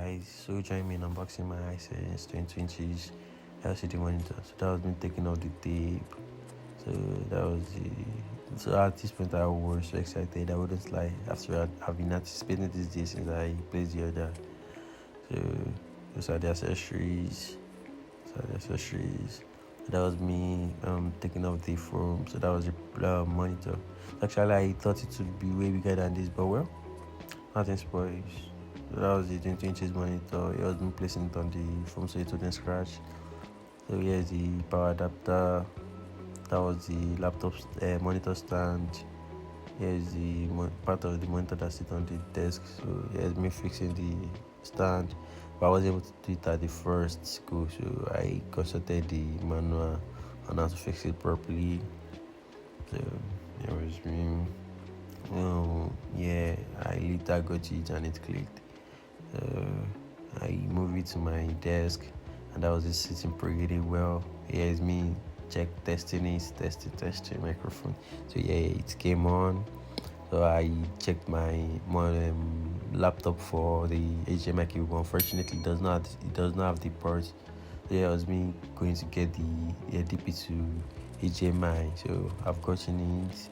guys, so join me in unboxing my Hisense 2020 LCD monitor. So that was me taking off the tape. So that was so at this point I was so excited. I wouldn't lie. After I've been anticipating this day since I placed the order. So those are the accessories. That was me taking off the foam. So that was the monitor. Actually, I thought it would be way bigger than this, but well, nothing spoils. So that was the 20 inches monitor. It was me placing it on the foam so it wouldn't scratch. So here's the power adapter. That was the laptop monitor stand. Here's the part of the monitor that sits on the desk. So here's me fixing the stand. But I was able to do it at the first go, so I consulted the manual on how to fix it properly. So it was me. Yeah, I later got it and it clicked. I moved it to my desk, and that was just sitting pretty well. Here's me testing microphone. So yeah, it came on. So I checked my laptop for the HDMI cable. Unfortunately, it does not have the port. So yeah, it was me going to get the DP to HDMI. So I've gotten it,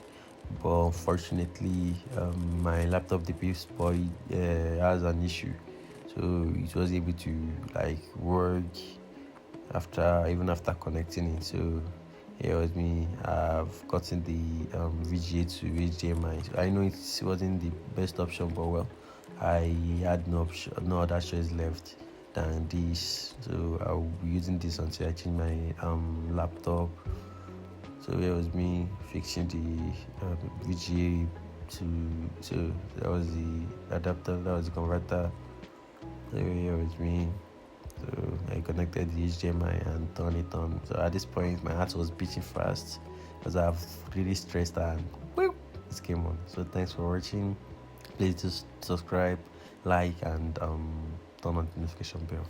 but unfortunately, my laptop DP spoiled, has an issue. So it was able to work even after connecting it. So yeah, it was me. I've gotten the VGA to HDMI. So I know it wasn't the best option, but well, I had no other choice left than this. So I'll be using this until I change my laptop. So it was me fixing the VGA so that was the adapter, that was the converter. So yeah, it was me. So I connected the HDMI and turned it on. So at this point, my heart was beating fast because I've really stressed and whoop, it came on. So thanks for watching. Please just subscribe, like, and turn on the notification bell.